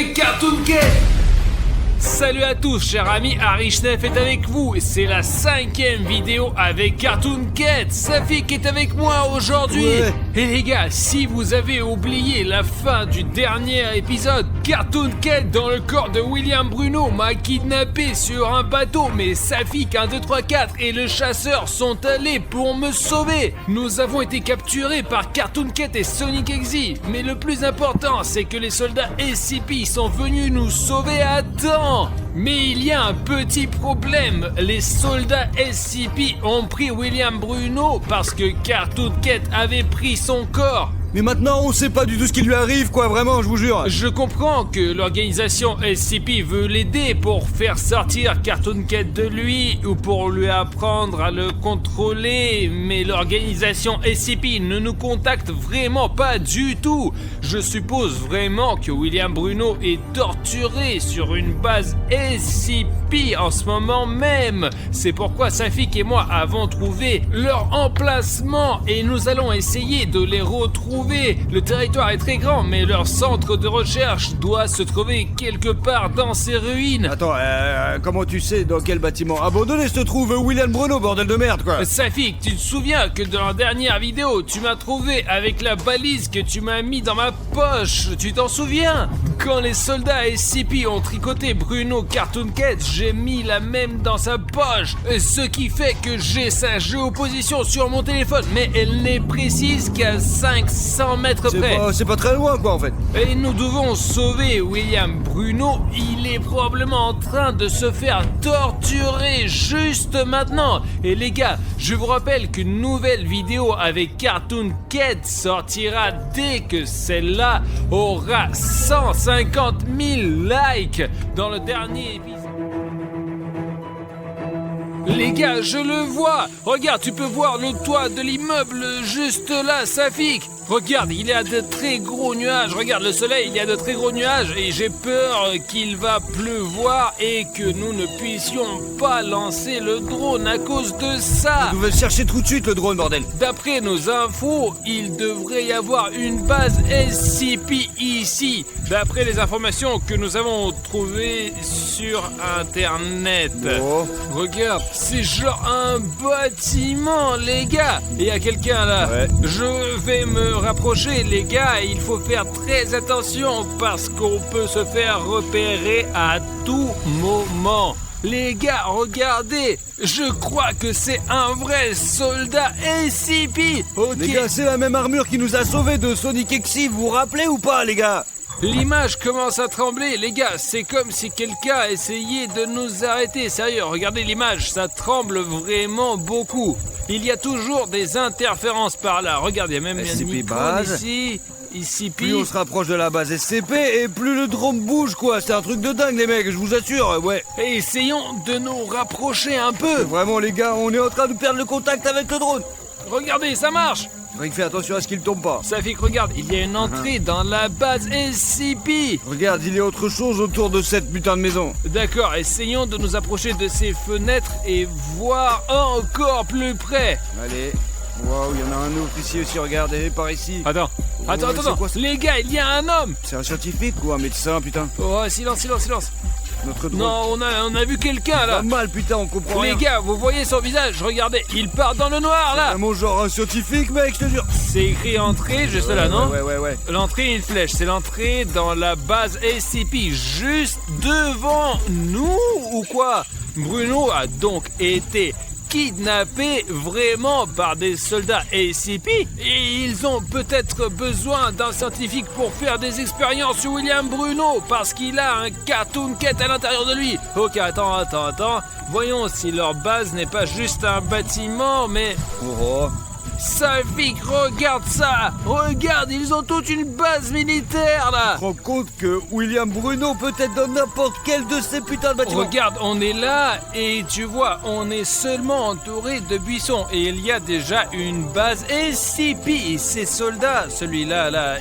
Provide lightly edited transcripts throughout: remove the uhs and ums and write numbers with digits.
avec Cartoon Cat. Salut à tous, chers amis, Arichnef est avec vous et c'est la 5e vidéo avec Cartoon Cat. Safik est avec moi aujourd'hui. Ouais. Et les gars, si vous avez oublié la fin du dernier épisode, Cartoon Cat dans le corps de William Bruno m'a kidnappé sur un bateau, mais Safik 1, 2, 3, 4 et le chasseur sont allés pour me sauver. Nous avons été capturés par Cartoon Cat et Sonic Exe, mais le plus important c'est que les soldats SCP sont venus nous sauver à temps. Mais il y a un petit problème, les soldats SCP ont pris William Bruno parce que Cartoon Cat avait pris son corps. Mais maintenant on sait pas du tout ce qui lui arrive quoi, vraiment, je vous jure. Je comprends que l'organisation SCP veut l'aider pour faire sortir Cartoon Cat de lui ou pour lui apprendre à le contrôler, mais l'organisation SCP ne nous contacte vraiment pas du tout. Je suppose vraiment que William Bruno est torturé sur une base SCP en ce moment même. C'est pourquoi Safik et moi avons trouvé leur emplacement et nous allons essayer de les retrouver. Le territoire est très grand, mais leur centre de recherche doit se trouver quelque part dans ces ruines. Attends, comment tu sais dans quel bâtiment abandonné se trouve William Bruno, bordel de merde quoi. Safik, tu te souviens que dans la dernière vidéo, tu m'as trouvé avec la balise que tu m'as mis dans ma poche. Tu t'en souviens? Quand les soldats SCP ont tricoté Bruno Cartoon Cat, j'ai mis la même dans sa poche. Ce qui fait que j'ai sa géoposition sur mon téléphone, mais elle n'est précise qu'à 500 mètres près. C'est pas très loin quoi en fait. Et nous devons sauver William Bruno. Il est probablement en train de se faire torturer juste maintenant. Et les gars, je vous rappelle qu'une nouvelle vidéo avec Cartoon Cat sortira dès que celle-là aura 150 000 likes dans le dernier épisode. Les gars, je le vois. Regarde, tu peux voir le toit de l'immeuble juste là, Safik. Regarde, il y a de très gros nuages. Regarde le soleil, il y a de très gros nuages. Et j'ai peur qu'il va pleuvoir et que nous ne puissions pas lancer le drone à cause de ça. Vous devez chercher tout de suite le drone, bordel. D'après nos infos, il devrait y avoir une base SCP ici. D'après les informations que nous avons trouvées sur Internet. Oh. Regarde, c'est genre un bâtiment, les gars. Il y a quelqu'un là. Ouais. Je vais me rapprocher, les gars. Il faut faire très attention parce qu'on peut se faire repérer à tout moment. Les gars, regardez. Je crois que c'est un vrai soldat SCP. Ok. Les gars, c'est la même armure qui nous a sauvés de Sonic Exe, vous vous rappelez ou pas les gars? L'image commence à trembler, les gars, c'est comme si quelqu'un essayait de nous arrêter. Sérieux, regardez l'image, ça tremble vraiment beaucoup. Il y a toujours des interférences par là. Regardez, il y a même une SCP icône base. ici. Plus on se rapproche de la base SCP et plus le drone bouge quoi, c'est un truc de dingue les mecs, je vous assure, ouais. Et essayons de nous rapprocher un peu. Vraiment les gars, on est en train de perdre le contact avec le drone. Regardez, ça marche. Faudrait faire attention à ce qu'il tombe pas. Safik, regarde, il y a une entrée dans la base SCP. Regarde, il y a autre chose autour de cette putain de maison. D'accord, essayons de nous approcher de ces fenêtres et voir encore plus près. Allez. Waouh, il y en a un autre ici aussi, regardez, par ici. Attends. c'est quoi, ça? Les gars, il y a un homme. C'est un scientifique ou un médecin, putain? Oh, silence. Notre drone. Non, on a vu quelqu'un là. Pas mal, putain, on comprend Les rien. gars, vous voyez son visage, regardez, il part dans le noir là. Vraiment genre un scientifique, mec, je te jure. C'est écrit entrée, juste là, non? Ouais. L'entrée, une flèche, c'est l'entrée dans la base SCP, juste devant nous ou quoi? Bruno a donc été kidnappé vraiment par des soldats SCP et ils ont peut-être besoin d'un scientifique pour faire des expériences sur William Bruno parce qu'il a un Cartoon Cat à l'intérieur de lui. Ok, attends. Voyons si leur base n'est pas juste un bâtiment, mais... Oh. Safik, regarde ça! Regarde, ils ont toute une base militaire là! Je me rends compte que William Bruno peut être dans n'importe quel de ces putains de bâtiments. Regarde, on est là et tu vois, on est seulement entouré de buissons et il y a déjà une base SCP. Et ces soldats, celui-là,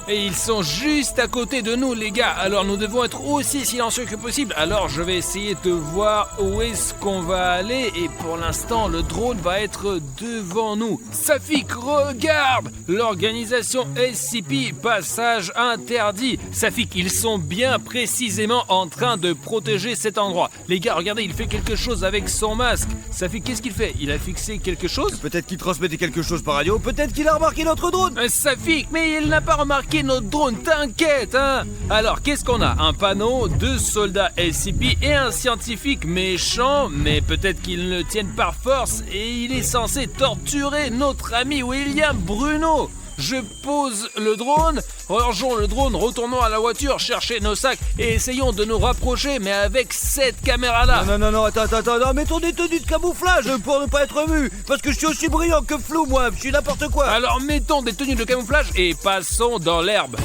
et ils sont juste à côté de nous, les gars. Alors nous devons être aussi silencieux que possible. Alors je vais essayer de voir où est-ce qu'on va aller et pour l'instant, le drone va être devant nous. nous. Safik, regarde! L'organisation SCP, passage interdit. Safik, ils sont bien précisément en train de protéger cet endroit. Les gars, regardez, il fait quelque chose avec son masque. Safik, qu'est-ce qu'il fait? Il a fixé quelque chose? Peut-être qu'il transmettait quelque chose par radio, peut-être qu'il a remarqué notre drone. Safik, mais il n'a pas remarqué notre drone, t'inquiète, hein? Alors, qu'est-ce qu'on a? Un panneau, 2 soldats SCP et un scientifique méchant, mais peut-être qu'ils le tiennent par force et il est censé torturer notre ami William Bruno. Je pose le drone, rangeons le drone, retournons à la voiture, chercher nos sacs et essayons de nous rapprocher, mais avec cette caméra-là. Non, attends, mettons des tenues de camouflage pour ne pas être vu, parce que je suis aussi brillant que flou, moi, je suis n'importe quoi. Alors mettons des tenues de camouflage et passons dans l'herbe.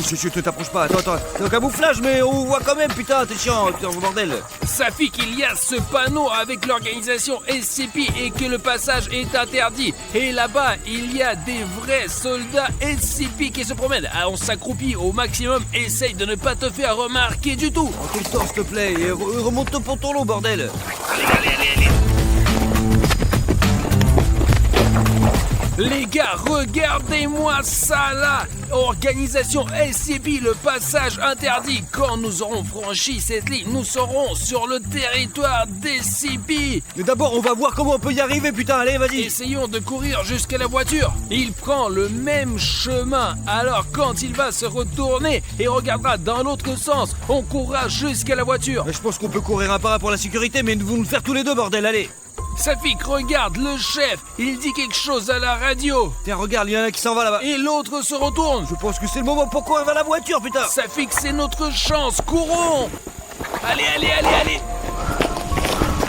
Je te t'approche pas, attends, c'est un camouflage, mais on voit quand même, putain, t'es chiant, putain, bordel. Safik, il y a ce panneau avec l'organisation SCP et que le passage est interdit. Et là-bas, il y a des vrais soldats SCP qui se promènent. Alors on s'accroupit au maximum, essaye de ne pas te faire remarquer du tout. Oh, quel temps, s'il te plaît, et remonte ton pantalon, bordel. Allez. Les gars, regardez-moi ça là! Organisation SCP, le passage interdit. Quand nous aurons franchi cette ligne, nous serons sur le territoire d'SCP. Mais d'abord, on va voir comment on peut y arriver, putain, allez, vas-y. Essayons de courir jusqu'à la voiture. Il prend le même chemin. Alors quand il va se retourner et regardera dans l'autre sens, on courra jusqu'à la voiture. Je pense qu'on peut courir un par un pour la sécurité, mais vous nous faire tous les deux, bordel, allez. Safik, regarde, le chef, il dit quelque chose à la radio. Tiens, regarde, il y en a qui s'en va là-bas. Et l'autre se retourne. Je pense que c'est le moment pour courir vers la voiture, putain. Safik, c'est notre chance, courons. Allez.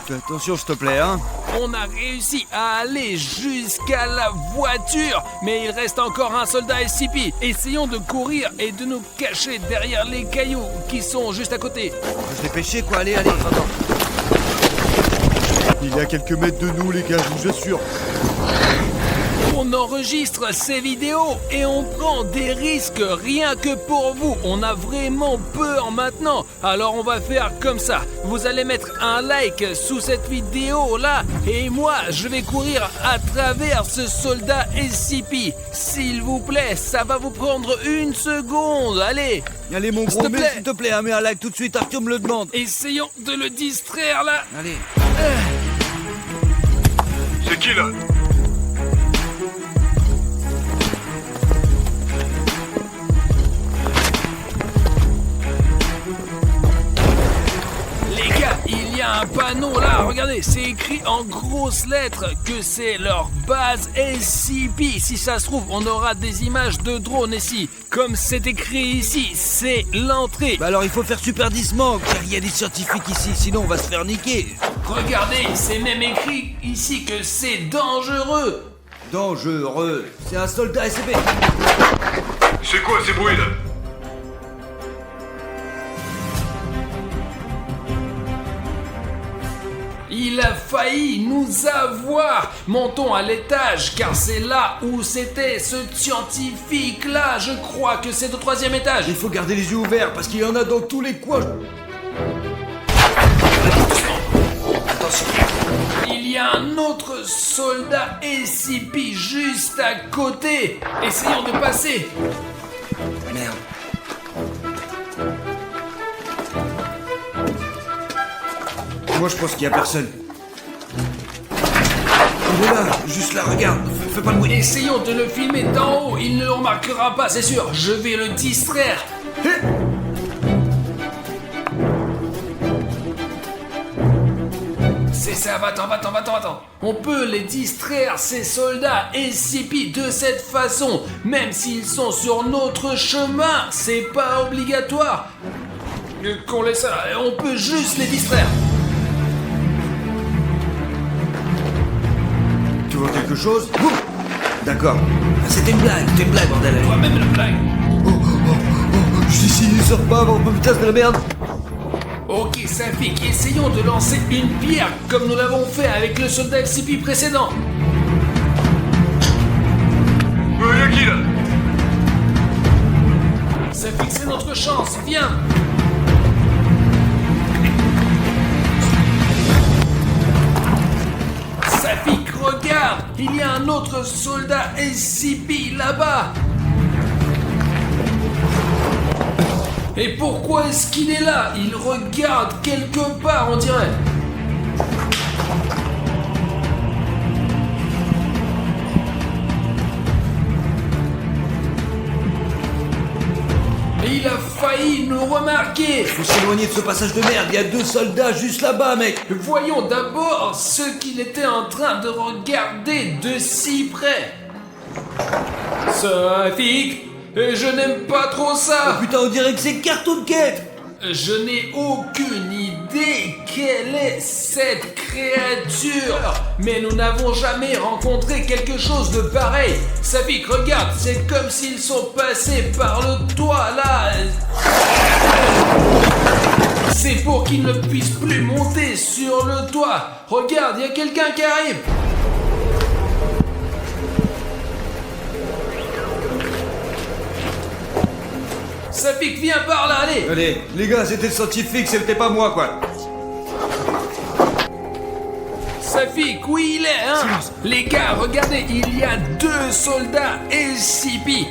Fais attention, s'il te plaît, hein. On a réussi à aller jusqu'à la voiture, mais il reste encore un soldat SCP. Essayons de courir et de nous cacher derrière les cailloux qui sont juste à côté. Je l'ai pêché, quoi, allez. Attends. Il est à quelques mètres de nous, les gars, je vous assure. On enregistre ces vidéos et on prend des risques rien que pour vous. On a vraiment peur maintenant. Alors on va faire comme ça. Vous allez mettre un like sous cette vidéo là et moi je vais courir à travers ce soldat SCP. S'il vous plaît, ça va vous prendre 1 seconde. Allez, mon gros, s'il te plaît, mets un like tout de suite, Arthur me le demande. Essayons de le distraire là. Allez. C'est qui là? Les gars, il y a un panneau là, regardez, c'est écrit en grosses lettres que c'est leur base SCP. Si ça se trouve, on aura des images de drones ici. Comme c'est écrit ici, c'est l'entrée. Bah alors il faut faire super disement, car il y a des scientifiques ici, sinon on va se faire niquer. Regardez, c'est même écrit ici que c'est dangereux. Dangereux. C'est un soldat SCP. C'est quoi ces bruits là? Il a failli nous avoir. Montons à l'étage, car c'est là où c'était ce scientifique-là. Je crois que c'est au 3e étage. Il faut garder les yeux ouverts, parce qu'il y en a dans tous les coins. Attention. Il y a un autre soldat SCP juste à côté. Essayons de passer. Merde. Moi je pense qu'il y a personne. Il est là, juste là, regarde, fais pas de bruit. Essayons de le filmer d'en haut, il ne le remarquera pas, c'est sûr. Je vais le distraire. C'est ça, va-t'en. On peut les distraire, ces soldats SCP, de cette façon. Même s'ils sont sur notre chemin, c'est pas obligatoire. Qu'on laisse ça, on peut juste les distraire. Tu vois quelque chose? D'accord. Ah, c'était une blague, bordel. Toi-même la blague. Je suis ici, ils sortent pas, oh putain, c'est de la merde. Ok, Safik, essayons de lancer une pierre comme nous l'avons fait avec le soldat SCP précédent. Y'a qui là? Safik, c'est notre chance, viens. Safik, regarde, regarde, il y a un autre soldat SCP là-bas. Et pourquoi est-ce qu'il est là? Il regarde quelque part, on dirait. Et il a failli nous remarquer. Faut s'éloigner de ce passage de merde, il y a 2 soldats juste là-bas, mec. Voyons d'abord ce qu'il était en train de regarder de si près. Safik, je n'aime pas trop ça. Putain, on dirait que c'est Cartoon Cat. Je n'ai aucune idée quelle est cette créature, mais nous n'avons jamais rencontré quelque chose de pareil. Safik, regarde, c'est comme s'ils sont passés par le toit là. C'est pour qu'ils ne puissent plus monter sur le toit. Regarde, il y a quelqu'un qui arrive. Safik, viens par là, allez. Allez, les gars, c'était le scientifique, c'était pas moi, quoi. Safik, où il est, hein? Silence. Les gars, regardez, il y a 2 soldats SCP.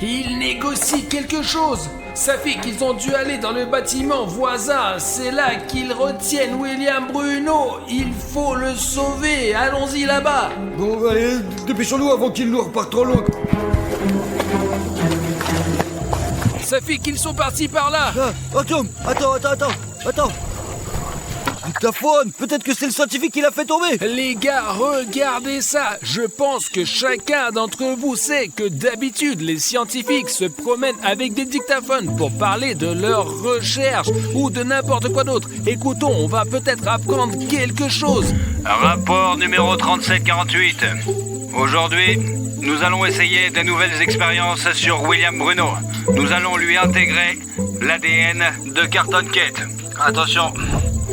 Ils négocient quelque chose. Safik, ils ont dû aller dans le bâtiment voisin. C'est là qu'ils retiennent William Bruno. Il faut le sauver. Allons-y là-bas. Bon, allez, dépêchons-nous avant qu'il nous reparte trop loin. Safik, ils sont partis par là. Ah, Tom, attends. Dictaphone, peut-être que c'est le scientifique qui l'a fait tomber. Les gars, regardez ça. Je pense que chacun d'entre vous sait que d'habitude, les scientifiques se promènent avec des dictaphones pour parler de leurs recherches ou de n'importe quoi d'autre. Écoutons, on va peut-être apprendre quelque chose. Rapport numéro 3748. Aujourd'hui, nous allons essayer de nouvelles expériences sur William Bruno. Nous allons lui intégrer l'ADN de Cartoon Cat. Attention.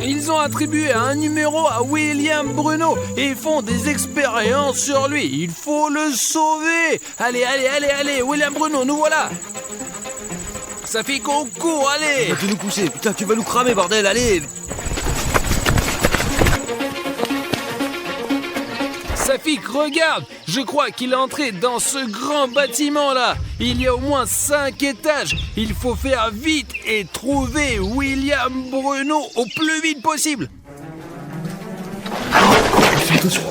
Ils ont attribué un numéro à William Bruno et font des expériences sur lui. Il faut le sauver. Allez, William Bruno, nous voilà. Ça fait qu'on court, allez. Tu vas nous pousser, putain, tu vas nous cramer, bordel, allez. Safik, regarde, je crois qu'il est entré dans ce grand bâtiment-là. Il y a au moins 5 étages. Il faut faire vite et trouver William Bruno au plus vite possible. Fais attention.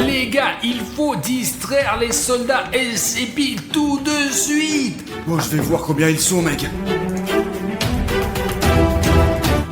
Les gars, il faut distraire les soldats SCP tout de suite. Bon, je vais voir combien ils sont, mec.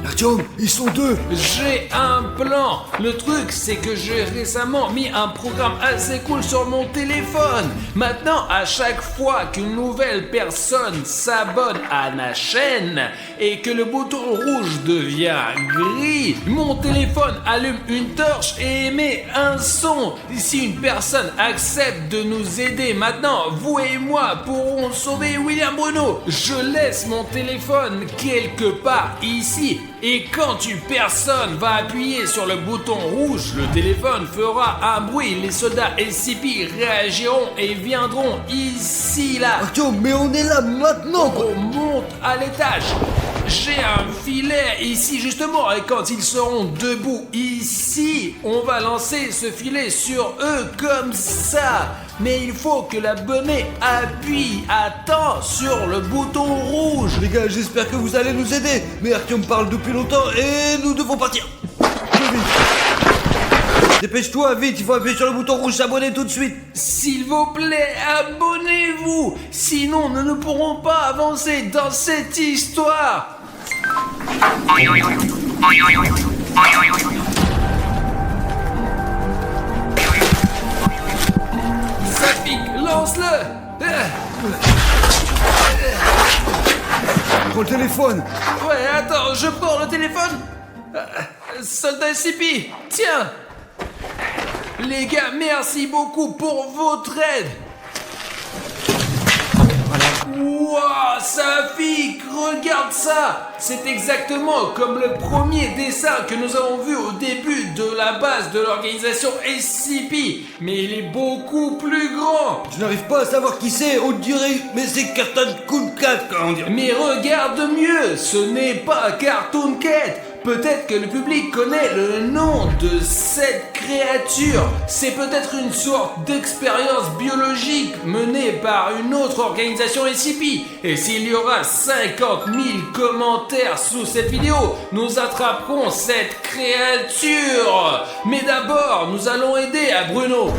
Artyom, ils sont 2. J'ai un plan. Le truc, c'est que j'ai récemment mis un programme assez cool sur mon téléphone. Maintenant, à chaque fois qu'une nouvelle personne s'abonne à ma chaîne et que le bouton rouge devient gris, mon téléphone allume une torche et émet un son. Si une personne accepte de nous aider maintenant, vous et moi pourrons sauver William Bruno. Je laisse mon téléphone quelque part ici. Et quand une personne va appuyer sur le bouton rouge, le téléphone fera un bruit. Les soldats SCP réagiront et viendront ici, là. Artyom, mais on est là maintenant, quoi. On monte à l'étage. J'ai un filet ici justement et quand ils seront debout ici, on va lancer ce filet sur eux comme ça. Mais il faut que l'abonné appuie à temps sur le bouton rouge. Les gars, j'espère que vous allez nous aider. Mais Artyom parle depuis longtemps et nous devons partir. Plus vite. Dépêche-toi, vite, il faut appuyer sur le bouton rouge, s'abonner tout de suite. S'il vous plaît, abonnez-vous. Sinon, nous ne pourrons pas avancer dans cette histoire. Safik, lance-le. Prends le téléphone. Ouais, attends, je prends le téléphone. Soldat SCP, tiens. Les gars, merci beaucoup pour votre aide. Voilà, Wouah, Safik, regarde ça! C'est exactement comme le premier dessin que nous avons vu au début de la base de l'organisation SCP, mais il est beaucoup plus grand! Je n'arrive pas à savoir qui c'est, on dirait, mais c'est Cartoon Cat, quoi, on dirait. Mais regarde mieux, ce n'est pas Cartoon Cat! Peut-être que le public connaît le nom de cette créature. C'est peut-être une sorte d'expérience biologique menée par une autre organisation SCP. Et s'il y aura 50 000 commentaires sous cette vidéo, nous attraperons cette créature. Mais d'abord, nous allons aider à Bruno.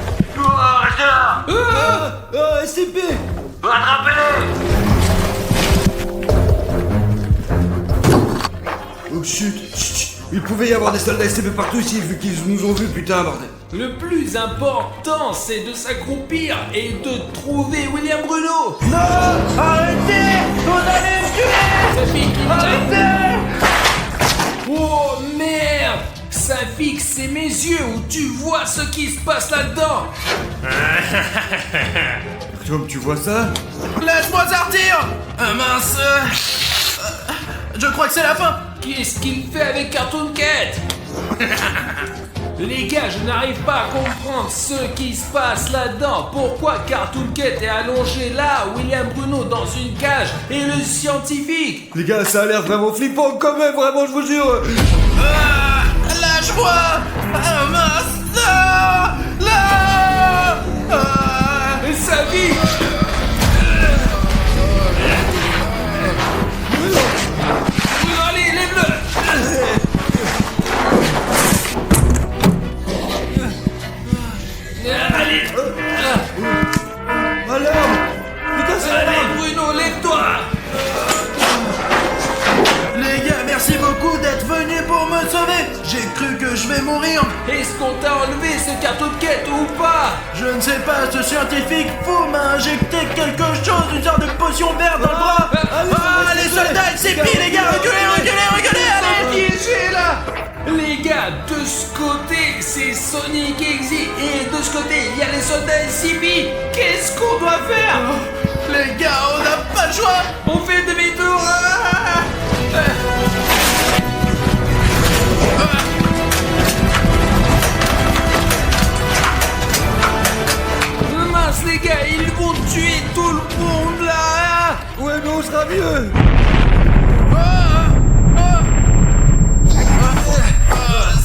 SCP. Attrapez-les! Oh chut, chut. Il pouvait y avoir des soldats SCP partout ici, vu qu'ils nous ont vus, putain, bordel. Le plus important, c'est de s'accroupir et de trouver William Bruno. Non, arrêtez. Vous allez me tuer. Safik, il Arrêtez. Oh merde! Safik, c'est mes yeux où tu vois ce qui se passe là-dedans! Tom, tu vois ça? Laisse-moi sortir. Mince. Je crois que c'est la fin. Qu'est-ce qu'il fait avec Cartoon Cat? Les gars, je n'arrive pas à comprendre ce qui se passe là-dedans. Pourquoi Cartoon Cat est allongé là, William Bruno dans une cage et le scientifique? Les gars, ça a l'air vraiment flippant quand même, vraiment, je vous jure. Lâche-moi. Mince. Non. Safik! Allez, lève-le! Allez! Alarme. Putain, c'est Allez, l'alarme. Bruno, lève-toi! Les gars, merci beaucoup d'être venus pour me sauver. J'ai cru que je vais mourir. Est-ce qu'on t'a enlevé ce Cartoon Cat ou pas? Je ne sais pas, ce scientifique fou m'a injecté quelque chose, une sorte de potion verte dans le bras. Les soldats, c'est pire, les gars, reculez, allez. Piégé là! Les gars, de ce côté, c'est Sonic Exy et de ce côté, il y a les soldats SCP. Qu'est-ce qu'on doit faire? Les gars, on n'a pas le choix. On fait demi-tour! Mince les gars, ils vont tuer tout le monde là! Ouais, mais on sera mieux.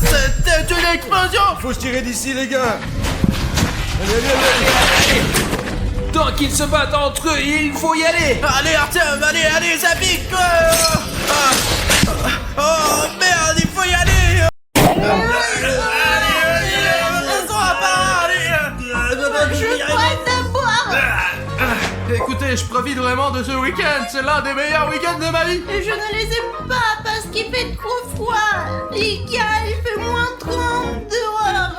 C'était une explosion. Faut se tirer d'ici, les gars. Allez. Tant qu'ils se battent entre eux, il faut y aller! Allez Artyom, allez, ça pique. Oh merde, il faut y aller. Je crois d'abord. Écoutez, je profite vraiment de ce week-end. C'est l'un des meilleurs week-ends de ma vie. Je ne les aime pas parce qu'il fait trop froid. Les gars, il fait moins 30 dehors.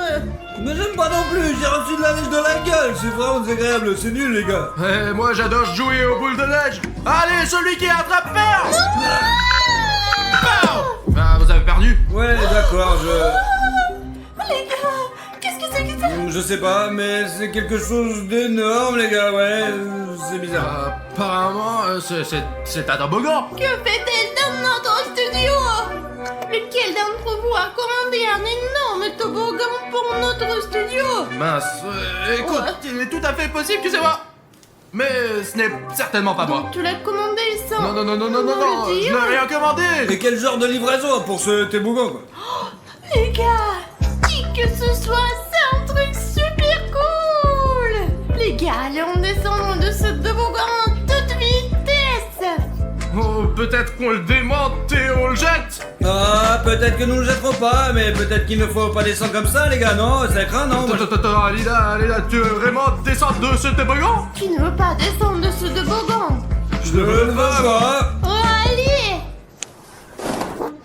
Mais j'aime pas non plus, j'ai reçu de la neige dans la gueule. C'est vraiment désagréable, c'est nul, les gars. Moi j'adore jouer aux boules de neige. Allez, celui qui attrape perd. Vous avez perdu. Ouais, d'accord, Les gars, qu'est-ce que c'est que ça? je sais pas, mais c'est quelque chose d'énorme, les gars, ouais, c'est bizarre. Apparemment, c'est un toboggan. Que fait-elle dans notre studio? Lequel d'entre vous a commandé un énorme toboggan pour notre studio? Mince, écoute, il est tout à fait possible que c'est moi. Mais ce n'est certainement pas moi. Donc tu l'as commandé sans... Non, nous je le dire? n'ai rien commandé. Et quel genre de livraison pour ce toboggan, quoi? Les gars, qui que ce soit, c'est un truc super cool. Les gars, allez, on descend de ce toboggan en toute vitesse. Oh, peut-être qu'on le démonte et on le jette. Ah, peut-être que nous le jetterons pas, mais peut-être qu'il ne faut pas descendre comme ça, les gars, non? Ça craint, non? Attends, Alida, tu veux vraiment descendre de ce toboggan? Qui ne veut pas descendre de ce toboggan? Je ne veux pas. Oh, allez.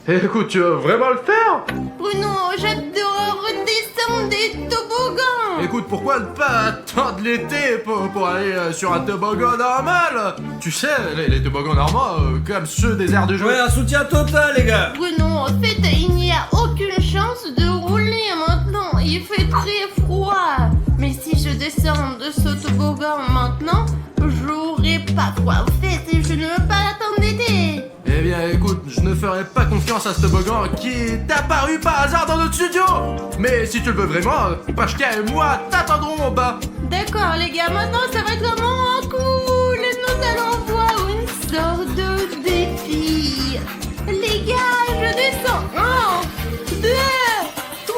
Écoute, tu veux vraiment le faire? Bruno, j'adore redescendre des toboggans. Écoute, pourquoi ne pas attendre l'été pour aller sur un toboggan normal? Tu sais, les toboggans normaux, comme ceux des aires de jeu. Ouais, un soutien total, les gars. Bruno, en fait, il n'y a aucune chance de rouler maintenant. Il fait très froid. Mais si je descends de ce toboggan maintenant, j'aurai pas Ma foi, au fait, je ne veux pas attendre d'été. Eh bien, écoute, je ne ferai pas confiance à ce toboggan qui est apparu par hasard dans notre studio. Mais si tu le veux vraiment, Pashka et moi t'attendrons en bas. D'accord, les gars, maintenant ça va être vraiment cool. Nous allons voir une sorte de défi. Les gars, je descends. 1, 2, 3.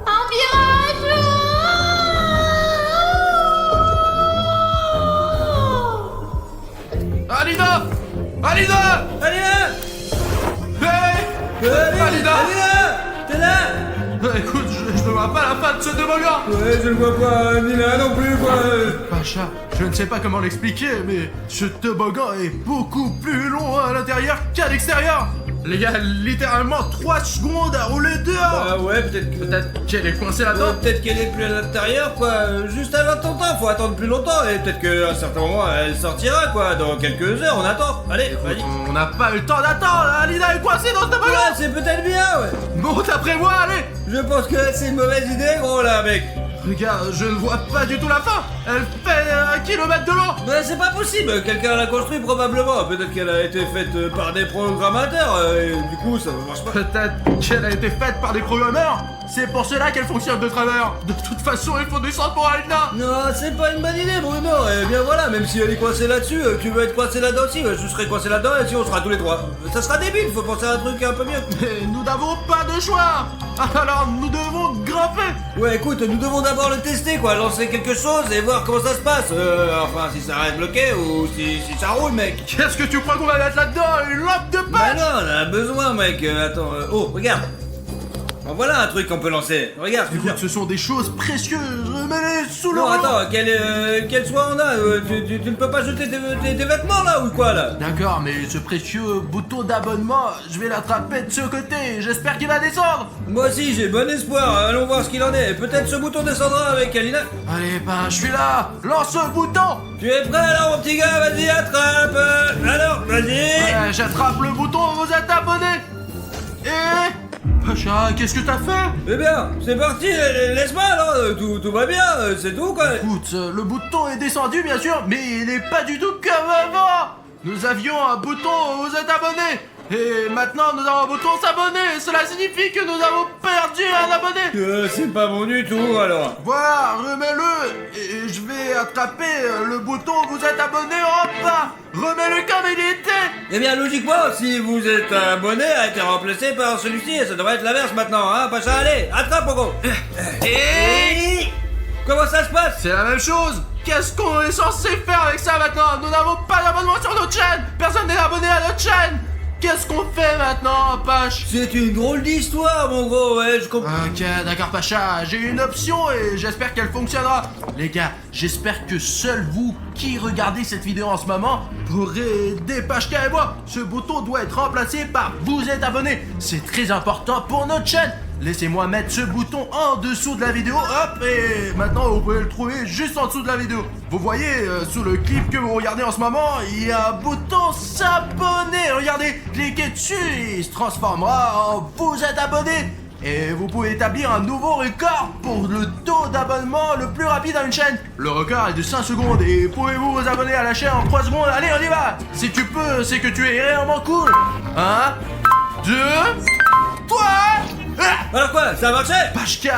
Un virage. Alina! Alina! Alina! Hey! Alina! T'es là? Écoute, je ne vois pas la fin de ce toboggan. Ouais, je le vois pas, ni là non plus, quoi. Pacha, je ne sais pas comment l'expliquer, mais ce toboggan est beaucoup plus long à l'intérieur qu'à l'extérieur. Les gars, littéralement 3 secondes à rouler dehors. Ah ouais, peut-être qu'elle est coincée là-dedans. peut-être qu'elle est plus à l'intérieur, quoi. Juste à l'instant, faut attendre plus longtemps. Et peut-être qu'à un certain moment, elle sortira, quoi. Dans quelques heures, on attend. Allez, vas-y. On n'a pas eu le temps d'attendre, Alina est coincée dans ce toboggan. Ouais, c'est peut-être bien, ouais. Bon, d'après moi, allez. Je pense que c'est une mauvaise idée, gros, là, mec. Regarde, je ne vois pas du tout la fin. Elle fait 1 kilomètre de long. Mais c'est pas possible, quelqu'un l'a construit probablement. Peut-être qu'elle a été faite par des programmateurs, et du coup ça ne marche pas. Peut-être qu'elle a été faite par des programmeurs. C'est pour cela qu'elle fonctionne de travers. De toute façon, il faut descendre pour Alina. Non, c'est pas une bonne idée, Bruno. Et bien voilà, même si elle est coincée là-dessus, tu veux être coincé là-dedans aussi, je serai coincé là-dedans et si on sera tous les trois. Ça sera débile, faut penser à un truc un peu mieux. Mais nous n'avons pas de choix. Alors nous devons grimper. Ouais, écoute, nous devons d'abord le tester, quoi, lancer quelque chose et voir comment ça se passe. Enfin, si ça reste bloqué ou si ça roule, mec. Qu'est-ce que tu crois qu'on va mettre là-dedans? Une lampe de Bah pâte? non, on en a besoin, mec. Attends, oh, regarde. En voilà un truc qu'on peut lancer. Regarde, Écoute, ce sont des choses précieuses. Remets-les sous le non, rouleau. attends, quel soin on a tu ne peux pas jeter tes vêtements là ou quoi là? D'accord, mais ce précieux bouton d'abonnement, je vais l'attraper de ce côté. J'espère qu'il va descendre. Moi aussi, j'ai bon espoir. Allons voir ce qu'il en est. Peut-être ce bouton descendra avec Alina. Allez, ben, je suis là. Lance le bouton. Tu es prêt alors, mon petit gars? Vas-y, attrape. Alors, vas-y. Ouais, j'attrape le bouton, vous êtes abonné. Et... Pacha, qu'est-ce que t'as fait? Eh bien, c'est parti. Laisse-moi alors. Tout va bien. C'est tout quoi. Écoute, le bouton est descendu bien sûr, mais il n'est pas du tout comme avant. Nous avions un bouton vous êtes abonné. Et maintenant nous avons un bouton s'abonner. Cela signifie que nous avons perdu un abonné. C'est pas bon du tout alors. Voilà, remets-le. Et je vais attraper le bouton vous êtes abonné en bas. Remets-le comme il était. Eh bien, logiquement, si vous êtes abonné, a été remplacé par celui-ci. Ça devrait être l'inverse maintenant, hein. Pacha, allez, attrape, Pogo. Et... Comment ça se passe? C'est la même chose. Qu'est-ce qu'on est censé faire avec ça maintenant? Nous n'avons pas d'abonnement sur notre chaîne. Personne n'est abonné à notre chaîne. Qu'est-ce qu'on fait maintenant, Pache? C'est une drôle d'histoire, mon gros, ouais, je comprends. Ok, d'accord, Pacha, j'ai une option et j'espère qu'elle fonctionnera. Les gars, j'espère que seuls vous qui regardez cette vidéo en ce moment pourrez aider Pashka et moi. Ce bouton doit être remplacé par vous êtes abonné. C'est très important pour notre chaîne. Laissez-moi mettre ce bouton en dessous de la vidéo, hop, et maintenant vous pouvez le trouver juste en dessous de la vidéo. Vous voyez, sous le clip que vous regardez en ce moment, il y a un bouton s'abonner. Regardez, cliquez dessus, il se transformera en vous êtes abonné. Et vous pouvez établir un nouveau record pour le taux d'abonnement le plus rapide à une chaîne. Le record est de 5 secondes et pouvez-vous vous abonner à la chaîne en 3 secondes? Allez, on y va. Si tu peux, c'est que tu es réellement cool. 1, 2, 3. Alors quoi, ça a marché? Pashka,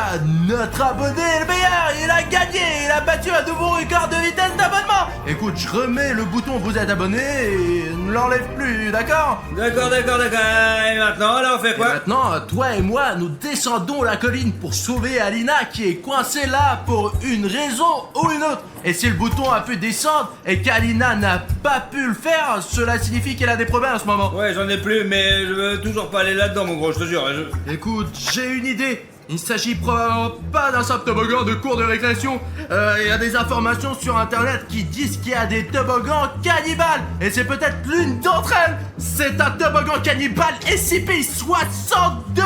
notre abonné est le meilleur. Il a gagné, il a battu un nouveau record de vitesse d'abonnement. Écoute, je remets le bouton vous êtes abonné et ne l'enlève plus, d'accord? D'accord. Et maintenant, alors on fait Et quoi? maintenant, toi et moi, nous descendons la colline pour sauver Alina qui est coincée là pour une raison ou une autre. Et si le bouton a pu descendre et qu'Alina n'a pas pu le faire, cela signifie qu'elle a des problèmes en ce moment. Ouais, j'en ai plus, mais je veux toujours pas aller là-dedans, mon gros, je te jure. Écoute, j'ai une idée. Il ne s'agit probablement pas d'un simple toboggan de cours de récréation. Il y a des informations sur internet qui disent qu'il y a des toboggans cannibales. Et c'est peut-être l'une d'entre elles. C'est un toboggan cannibale SCP-62.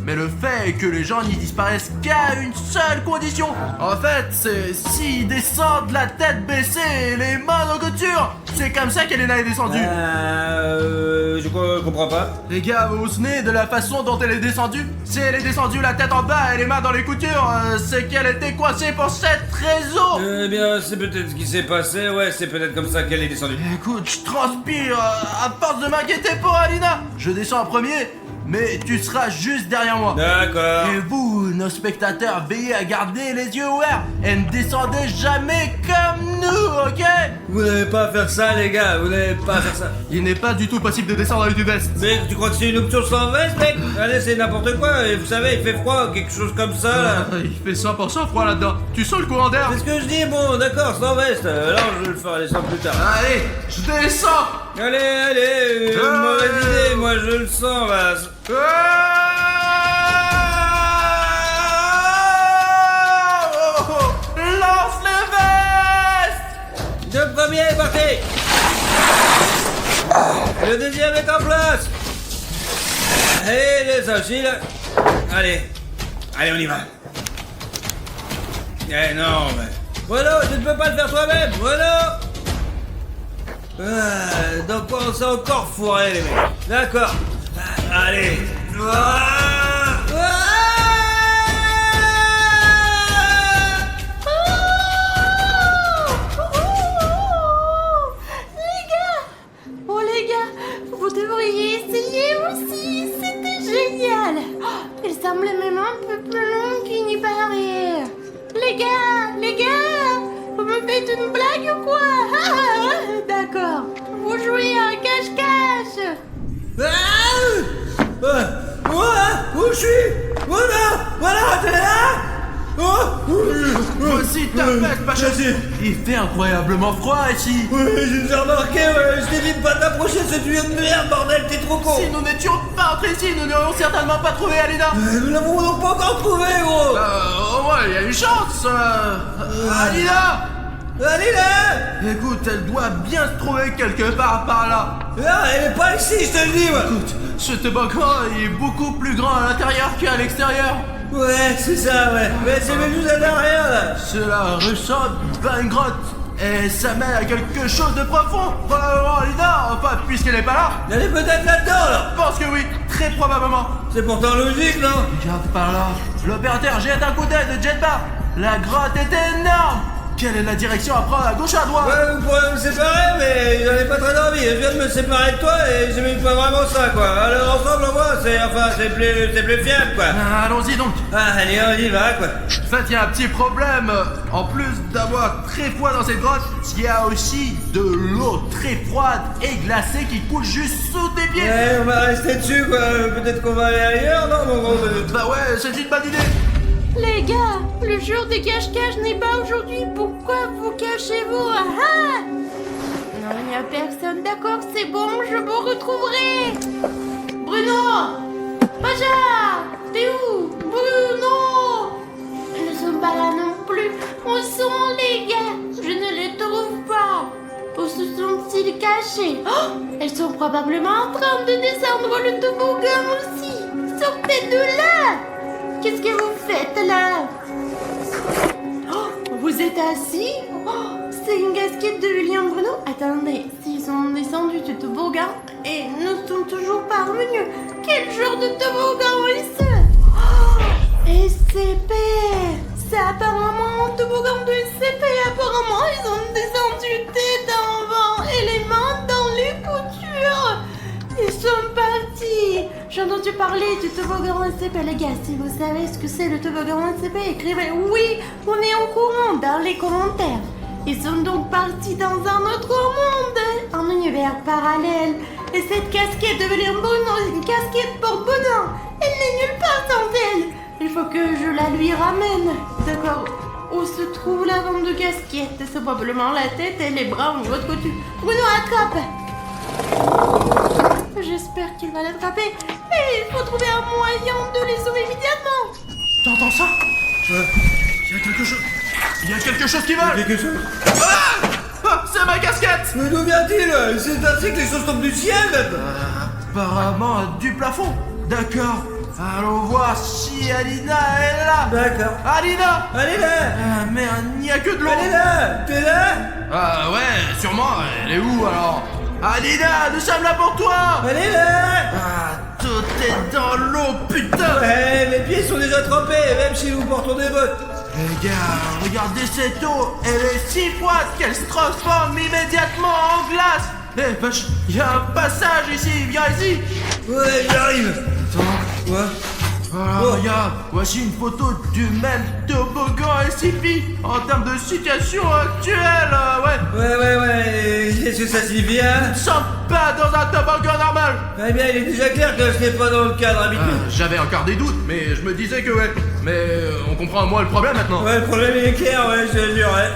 Mais le fait est que les gens n'y disparaissent qu'à une seule condition. En fait, c'est s'ils descendent la tête baissée et les mains en couture. C'est comme ça qu'Elena est descendue. Je comprends pas. Les gars, vous vous souvenez de la façon dont elle est descendue? Si elle est descendue la tête en bas et les mains dans les coutures, c'est qu'elle était coincée pour cette raison. Eh bien, c'est peut-être ce qui s'est passé, ouais, c'est peut-être comme ça qu'elle est descendue. Écoute, je transpire à force de m'inquiéter pour Alina. Je descends en premier, mais tu seras juste derrière moi. D'accord. Et vous, nos spectateurs, veillez à garder les yeux ouverts et ne descendez jamais comme nous, ok? Vous n'avez pas à faire ça, les gars, vous n'avez pas à faire ça. Il n'est pas du tout possible de descendre avec du veste. Mec, tu crois que c'est une option sans veste, mec? Allez, c'est n'importe quoi, et vous savez, il fait froid, quelque chose comme ça, là. Il fait 100% froid là-dedans. Tu sens le courant d'air? C'est ce que je dis, bon, d'accord, sans veste, alors je vais le faire descendre plus tard. Allez, je descends. Allez, une mauvaise idée, moi je le sens, là. Lance les vestes. Le premier est parti. Le deuxième est en place. Et les agiles. Allez, on y va. Eh non, mais... Voilà, tu ne peux pas le faire toi-même, voilà. Donc on s'est encore fourré, les mecs. D'accord. Allez. Les gars, vous devriez essayer aussi, c'était génial. Il semblait même un peu plus long qu'il n'y paraît. Les gars, vous me faites une blague ou quoi? D'accord, vous jouez à cache-cache. Où je suis? Voilà, t'es là? Voici ta veste, Pacha. Il fait incroyablement froid ici. Oui, j'ai déjà remarqué, ouais. Je t'ai dit de pas t'approcher de ce tuyau de merde, bordel, t'es trop con. Si nous n'étions pas entrés ici, nous n'aurions certainement pas trouvé Alina. Nous l'avons donc pas encore trouvé, gros. Au moins, il y a une chance. Alina. Allez là. Écoute, elle doit bien se trouver quelque part par là. Ah, elle est pas ici, je te le dis, moi. Écoute, ce toboggan est beaucoup plus grand à l'intérieur qu'à l'extérieur. Ouais, c'est ça, ouais. Mais c'est même juste à derrière, là. Cela ressemble à une grotte. Et ça mène à quelque chose de profond. Probablement Alina, enfin, puisqu'elle n'est pas là. Elle est peut-être là-dedans, là. Je pense que oui, très probablement. C'est pourtant logique, non? Regarde par là. L'opérateur jette un coup d'œil de jetpack. La grotte est énorme. Quelle est la direction à prendre, à gauche ou à droite? Ouais, vous pourrez me séparer, mais j'en ai pas très envie. Je viens de me séparer de toi et j'aime pas vraiment ça, quoi. Alors ensemble, on voit, c'est plus fiable, quoi. Allons-y donc. Ah, allez, on y va, quoi. En fait, il y a un petit problème. En plus d'avoir très froid dans cette grotte, il y a aussi de l'eau très froide et glacée qui coule juste sous tes pieds. Ouais, on va rester dessus, quoi. Peut-être qu'on va aller ailleurs, non, mon gros? Bah ouais, c'est une bonne idée. Les gars, le jour des cache-cache n'est pas aujourd'hui. Pourquoi vous cachez-vous? Non, il n'y a personne. D'accord, c'est bon, je vous retrouverai. Bruno! Pacha! T'es où? Bruno! Ils ne sont pas là non plus. Où sont les gars? Je ne les trouve pas. Où se sont-ils cachés? Elles sont probablement en train de descendre le toboggan aussi. Sortez de là! Qu'est-ce que vous faites là? Vous êtes assis? C'est une casquette de William Bruno? Attendez, s'ils sont descendus du toboggan et ne sont toujours pas revenus, quel genre de toboggan est-ce? SCP! C'est apparemment un toboggan de SCP. Apparemment, ils ont descendu tête en vent et les mains dans les coutures. Ils sont partis. J'ai entendu parler du toboggan SCP. Les gars, si vous savez ce que c'est le toboggan SCP, écrivez oui, on est au courant dans les commentaires. Ils sont donc partis dans un autre monde, un univers parallèle. Et cette casquette de William Bruno, c'est une casquette pour bonheur. Elle n'est nulle part sans elle. Il faut que je la lui ramène. D'accord. Où se trouve la vente de casquette? C'est probablement la tête et les bras en votre côté. Bruno, attrape. J'espère qu'il va l'attraper. Et il faut trouver un moyen de les sauver immédiatement. T'entends ça? Il y a quelque chose. Il y a quelque chose qui vole. Quelque chose? C'est ma casquette. Mais d'où vient-il? C'est ainsi que les choses tombent du ciel, même. Apparemment du plafond. D'accord. Allons voir si Alina est là. D'accord. Alina. Allez là. Ah merde, il n'y a que de l'eau. Elle est là. T'es là? Ah ouais, sûrement. Elle est où alors? Alina, nous sommes là pour toi. Elle est là. Ah, tout est dans l'eau, putain. Ouais, mes pieds sont déjà trempés, même si nous portons des bottes. Les gars, regardez cette eau. Elle est si froide qu'elle se transforme immédiatement en glace. Eh, vache, il y a un passage ici. Viens ici. Ouais, j'arrive. Attends. Quoi? Voilà, Oh. regarde, voici une photo du même toboggan SCP en termes de situation actuelle, ouais. Qu'est-ce que ça signifie, hein? Nous sommes pas dans un toboggan normal. Eh bien, il est déjà clair que ce n'est pas dans le cadre habituel. J'avais encore des doutes, mais je me disais que ouais. Mais on comprend au moins le problème maintenant. Ouais, le problème il est clair, ouais, je te jure, ouais.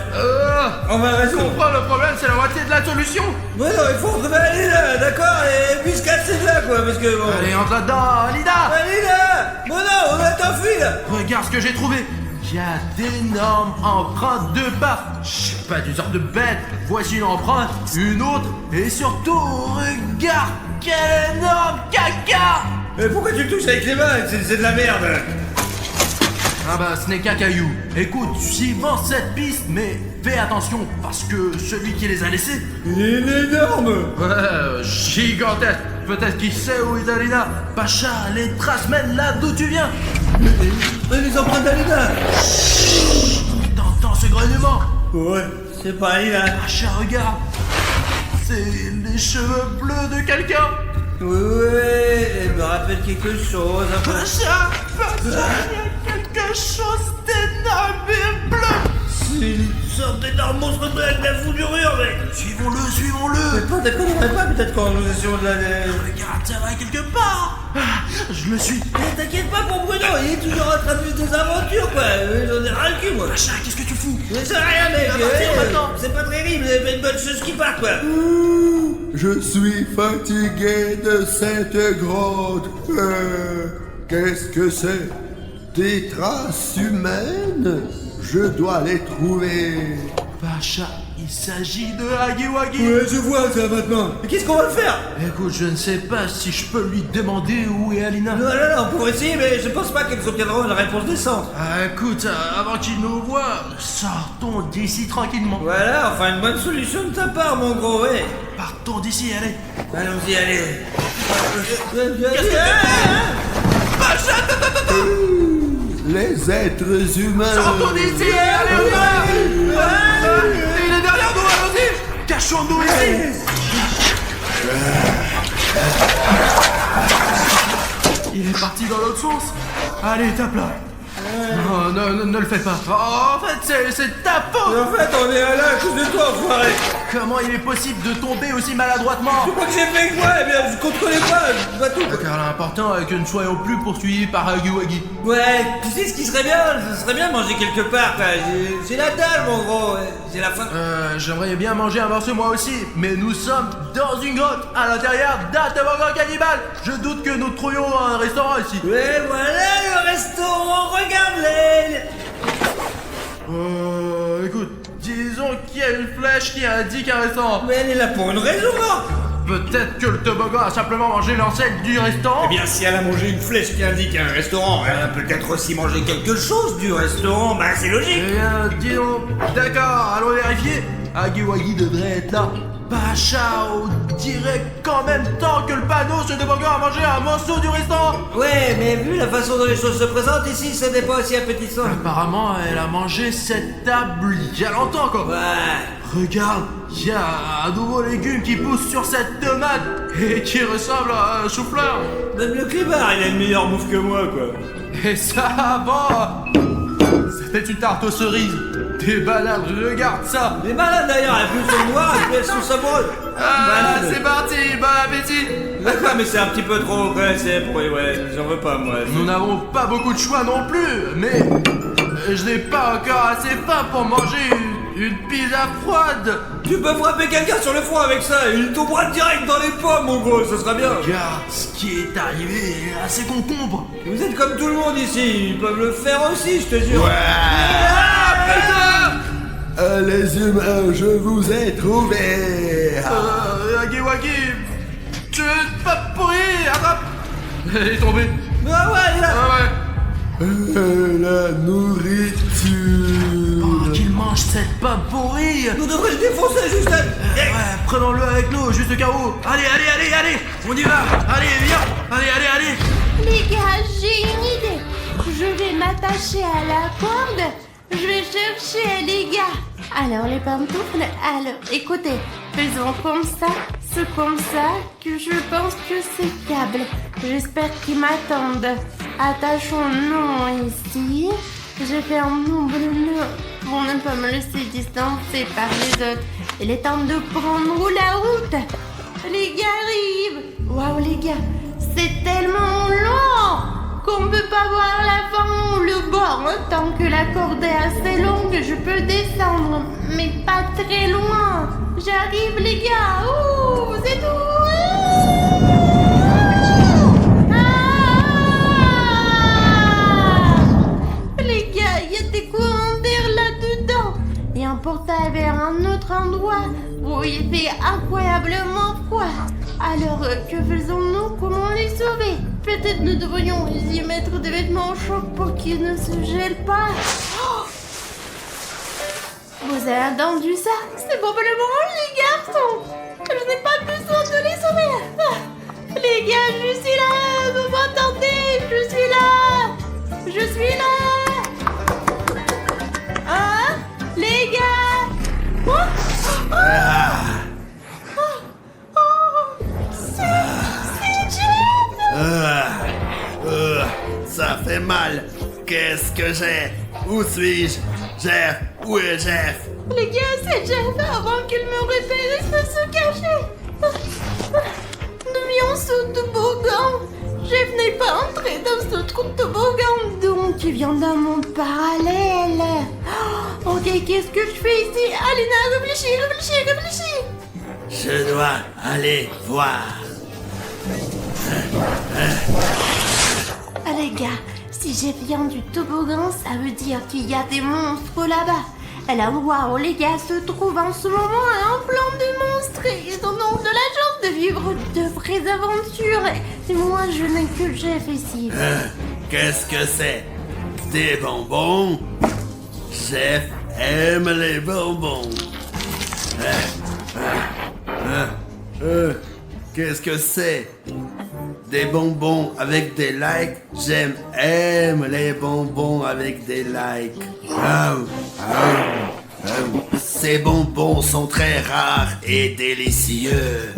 On va raison. Comprendre le problème, c'est la moitié de la solution. Ouais, non, il faut retrouver aller là, d'accord? Et puis se casser de là, quoi, parce que bon. Allez, entre là-dedans, Alida. Allez là! Bon, non, on va t'enfuir là! Regarde ce que j'ai trouvé. Il y a d'énormes empreintes de pas. Je sais pas, d'une sorte de bête. Voici une empreinte, une autre, et surtout, regarde quel énorme caca. Mais pourquoi tu le touches avec les mains? C'est de la merde! Ah bah, ce n'est qu'un caillou. Écoute, suivant cette piste, mais fais attention, parce que celui qui les a laissés... Il est énorme! Ouais, gigantesque. Peut-être qu'il sait où est Alina. Pacha, les traces mènent là d'où tu viens. Les empreintes d'Alina! T'entends ce grognement? Ouais, c'est pas Alina. Pacha, regarde. C'est les cheveux bleus de quelqu'un. Ouais, elle me rappelle quelque chose. Un peu. Pacha, il y a quelque chose d'énorme et bleu. C'est une sorte d'énorme monstre bleu avec de la foudurure, mec! Suivons-le, suivons-le. Peut-être qu'on n'aurait pas, peut-être quand nous essayons de la. Regarde, ça va quelque part. Ah, je le suis. Mais t'inquiète pas pour Bruno, il est toujours en train de vivre des aventures, quoi! J'en ai ras le cul, moi! Pacha, qu'est-ce que tu fous? Mais c'est rien, mec! va partir maintenant. C'est pas terrible, il y avait une bonne chose qui part, quoi! Je suis fatigué de cette grotte. Qu'est-ce que c'est? Des traces humaines? Je dois les trouver. Pacha, il s'agit de Hagiwagi. Ouais, je vois ça maintenant! Mais qu'est-ce qu'on va faire? Écoute, je ne sais pas si je peux lui demander où est Alina. Non, on pourrait essayer, mais je pense pas qu'elles obtiendront une réponse décente. Ah, écoute, avant qu'il nous voie, sortons d'ici tranquillement. Voilà, enfin une bonne solution de ta part, mon gros, ouais! Partons d'ici, allez. Allons-y, allez! Qu'est-ce que tu Pacha, Les êtres humains. sortons d'ici, allez, on y va. Il est derrière nous, allons-y. Cachons-nous ici. Il est parti dans l'autre sens. Allez, tape là. Non, ne le fais pas. En fait, c'est ta faute. En fait, on est là à cause de toi, enfoiré! Comment il est possible de tomber aussi maladroitement? Tu crois que j'ai fait quoi? Eh bien, je contrôlais pas tout! Car l'important est que nous ne soyons plus poursuivis par Hagiwagi. Ouais, tu sais ce qui serait bien? Ce serait bien de manger quelque part, quoi. J'ai la dalle, mon gros, ouais. J'ai la faim. J'aimerais bien manger un morceau moi aussi, mais nous sommes dans une grotte, à l'intérieur d'un toboggan cannibale. Je doute que nous trouvions un restaurant ici. Ouais, voilà le restaurant, regarde-les! Écoute, disons qu'il y a une flèche qui indique un restaurant. Mais elle est là pour une raison, non? Peut-être que le toboggan a simplement mangé l'enseigne du restaurant. Eh bien, si elle a mangé une flèche qui indique un restaurant, elle a peut-être aussi mangé quelque chose du restaurant, bah c'est logique! Eh bien, disons, d'accord, allons vérifier. Hagiwagi devrait être là. Pacha, on dirait qu'en même temps que le panneau, ce toboggan a mangé un morceau du restaurant. Ouais, mais vu la façon dont les choses se présentent ici, ce n'est pas aussi appétissant. Apparemment, elle a mangé cette table il y a longtemps, quoi. Ouais. Regarde, il y a un nouveau légume qui pousse sur cette tomate et qui ressemble à un chou-fleur. Même le clébard, il a une meilleure bouffe que moi, quoi. Et ça, bon, c'était une tarte aux cerises. Des balades, regarde ça. Les malades d'ailleurs, elles plus sont noires et puis elles sont sabreuses. Ah, c'est parti, bon appétit. D'accord, mais c'est un petit peu trop, ouais, j'en veux pas, moi. Nous n'avons pas beaucoup de choix non plus, mais je n'ai pas encore assez faim pour manger une pizza froide. Tu peux frapper quelqu'un sur le front avec ça, il tombera direct dans les pommes, mon gros, ce sera bien. Regarde, ce qui est arrivé est assez concombre. Vous êtes comme tout le monde ici, ils peuvent le faire aussi, je te jure. Les humains, je vous ai trouvés. Hagiwagi, tu es pas pourri, attrape. Elle est tombée. Ah ouais, elle est là. La nourriture. Oh, qu'il mange cette pomme pourrie. Nous devrions le défoncer, Justin. Ouais, prenons-le avec nous, juste au cas où. Allez, on y va. Allez, viens. Allez. Les gars, j'ai une idée. Je vais m'attacher à la corde. Je vais chercher les gars. Alors, les pantoufles, écoutez, faisons comme ça. C'est comme ça que je pense que c'est fiable. J'espère qu'ils m'attendent. Attachons-nous ici. Je fais un nombre nœud pour ne pas me laisser distancer par les autres. Il est temps de prendre la route. Les gars arrivent. Waouh, les gars, c'est tellement long qu'on peut pas voir la fin ou le bord. Tant que la corde est assez longue, je peux descendre, mais pas très loin. J'arrive, les gars. Ouh, c'est tout. Les gars, il y a des courants d'air là-dedans. Et un portail vers un autre endroit où il fait incroyablement froid. Alors, que faisons-nous? Comment les sauver? Peut-être nous devrions y mettre des vêtements chauds pour qu'ils ne se gèlent pas. Oh, vous avez entendu ça? C'est probablement les garçons. Je n'ai pas besoin de les sauver. Ah, les gars, je suis là. Vous m'entendez? Je suis là. Hein? Les gars? Oh, c'est Jeff! Ça fait mal. Qu'est-ce que j'ai? Où suis-je? Jeff, où est Jeff? Les gars, c'est Jeff. Avant qu'il me repère, il peut se cacher. Nous vions sous toboggan. Jeff n'est pas entré dans ce trou de toboggan, donc il vient d'un monde parallèle. Ok, qu'est-ce que je fais ici? Alina, réfléchis. Je dois aller voir. Ah, les gars, si Jeff vient du toboggan, ça veut dire qu'il y a des monstres là-bas. À l'endroit où les gars se trouvent en ce moment, un plan de monstres. Ils ont donc de la chance de vivre de vraies aventures. Et moi, je n'ai que Jeff ici. Qu'est-ce que c'est? Des bonbons? Jeff aime les bonbons. Qu'est-ce que c'est? Des bonbons avec des likes? Aime les bonbons avec des likes. Ces bonbons sont très rares et délicieux.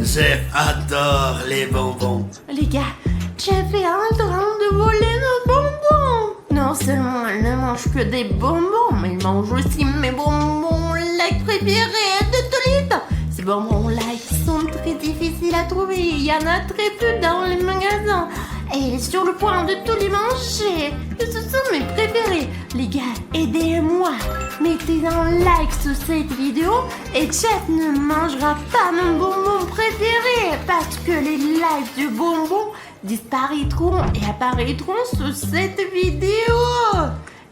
Jeff adore les bonbons. Les gars, Jeff est en train de voler nos bonbons. Non seulement elle ne mange que des bonbons, mais il mange aussi mes bonbons like préférés de tous les temps. Ces bonbons like sont très difficiles à trouver. Il y en a très peu dans les magasins. Et il est sur le point de tous les manger. Ce sont mes préférés. Les gars, aidez-moi. Mettez un like sur cette vidéo et Jeff ne mangera pas mon bonbon préféré parce que les likes du bonbon disparaîtront et apparaîtront sur cette vidéo.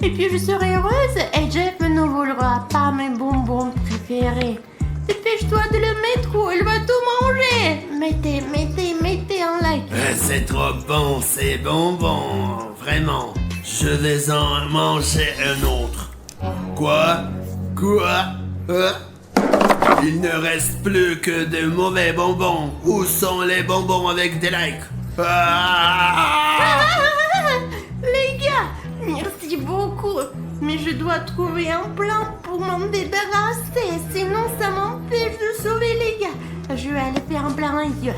Et puis je serai heureuse et Jeff ne volera pas mes bonbons préférés. Dépêche-toi de le mettre ou il va tout manger. Mettez un like. C'est trop bon ces bonbons. Vraiment. Je vais en manger un autre. Quoi? Il ne reste plus que de mauvais bonbons. Où sont les bonbons avec des likes? Les gars, merci beaucoup. Mais je dois trouver un plan pour m'en débarrasser. Sinon, ça m'empêche de sauver les gars. Je vais aller faire un plan ailleurs.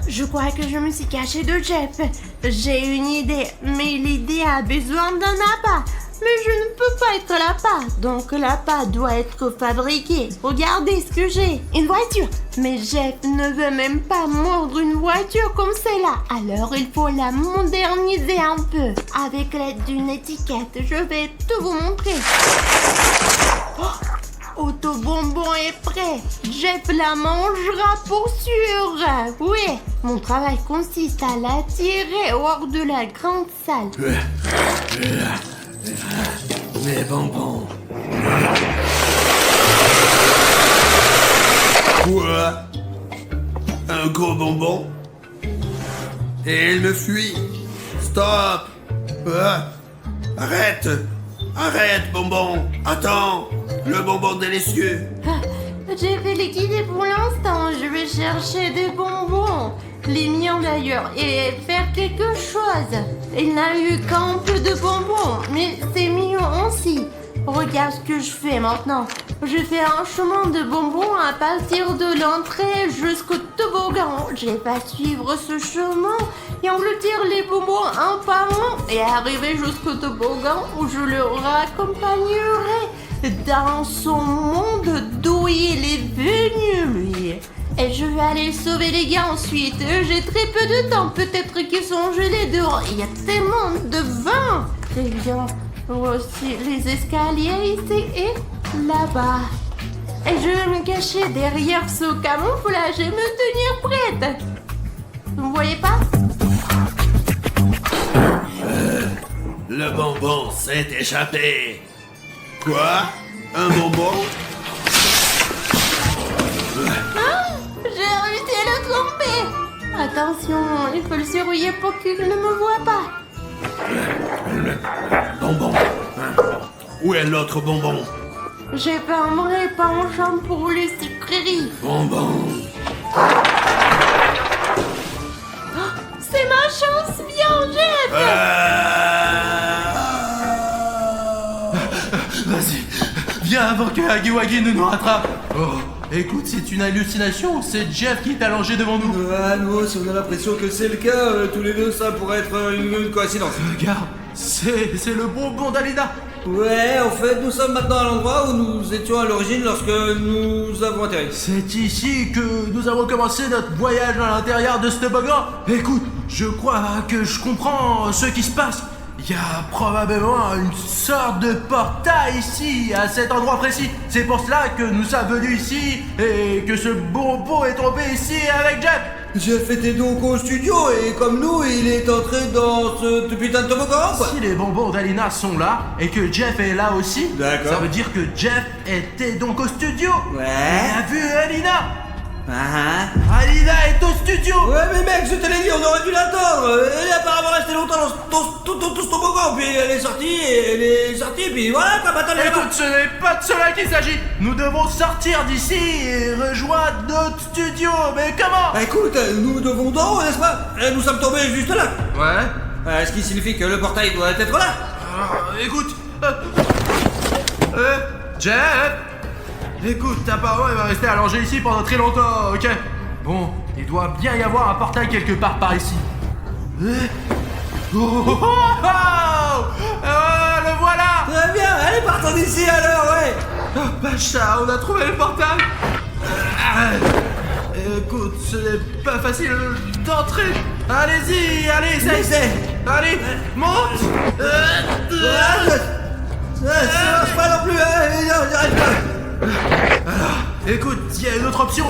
Je crois que je me suis cachée de Jeff. J'ai une idée, mais l'idée a besoin d'un appât. Mais je ne peux pas être l'appât, donc l'appât doit être fabriqué. Regardez ce que j'ai, une voiture. Mais Jeff ne veut même pas mordre une voiture comme celle-là. Alors il faut la moderniser un peu. Avec l'aide d'une étiquette, je vais tout vous montrer. Autobonbon est prêt. Jeff la mangera pour sûr. Oui, mon travail consiste à l'attirer hors de la grande salle. Mes bonbons. Quoi? un gros bonbon. Et il me fuit. Stop. Arrête. Arrête, bonbon. Attends. Le bonbon délicieux. J'ai fait les guider pour l'instant. Je vais chercher des bonbons. Les miens d'ailleurs. Et faire quelque chose. Il n'a eu qu'un peu de bonbons. Mais c'est mignon aussi. Regarde ce que je fais maintenant. Je fais un chemin de bonbons à partir de l'entrée jusqu'au toboggan. Je vais suivre ce chemin et engloutir les bonbons un par un et arriver jusqu'au toboggan où je le raccompagnerai dans son monde d'où il est venu, lui. Et je vais aller sauver les gars ensuite. J'ai très peu de temps. Peut-être qu'ils sont gelés dehors. Il y a tellement de vin. Et bien, aussi les escaliers ici et là-bas. Et je vais me cacher derrière ce camouflage et me tenir prête. Vous voyez pas? Le bonbon s'est échappé. Quoi? Un bonbon? Ah, j'ai réussi à le tromper. Attention, il faut le surveiller pour qu'il ne me voie pas. Bonbon. Où est l'autre bonbon? J'ai fait un vrai penchant pour les sucreries. Bonbon. C'est ma chance, viens, Jeff. Vas-y, viens avant que Hagiwagi ne nous rattrape. Oh, écoute, c'est une hallucination ou c'est Jeff qui est allongé devant nous? Ah non, si on a l'impression que c'est le cas, tous les deux, ça pourrait être une coïncidence. Regarde, c'est le bonbon d'Alina. Ouais, en fait, nous sommes maintenant à l'endroit où nous étions à l'origine lorsque nous avons atterri. C'est ici que nous avons commencé notre voyage à l'intérieur de ce toboggan. Écoute, je crois que je comprends ce qui se passe. Il y a probablement une sorte de portail ici, à cet endroit précis. C'est pour cela que nous sommes venus ici et que ce bonbon est tombé ici avec Jeff. Jeff était donc au studio et comme nous, il est entré dans ce putain de toboggan, quoi. Si les bonbons d'Alina sont là et que Jeff est là aussi, D'accord. ça veut dire que Jeff était donc au studio. Ouais. Il a vu Alina. Ah Alina est au studio. Ouais, mais mec, je te l'ai dit, on aurait dû l'attendre. Elle est apparemment restée longtemps dans ce toboggan, puis elle est sortie, puis voilà, quoi, maintenant elle est là-bas. Écoute, ce n'est pas de cela qu'il s'agit. Nous devons sortir d'ici et rejoindre notre studio. Mais comment? Écoute, nous devons d'en haut, n'est-ce pas? Nous sommes tombés juste là. Ouais. Ce qui signifie que le portail doit être là. Écoute. Jeff. Écoute, apparemment, il va rester allongé ici pendant très longtemps, ok? Bon, il doit bien y avoir un portail quelque part par ici. Oh, le voilà! Très bien, allez, partons d'ici alors, ouais. Oh, Pacha, on a trouvé le portail! Écoute, ce n'est pas facile d'entrer. Allez-y, allez, essaye! Allez, monte! Ça marche pas non plus, j'arrive pas. Alors, écoute, il y a une autre option.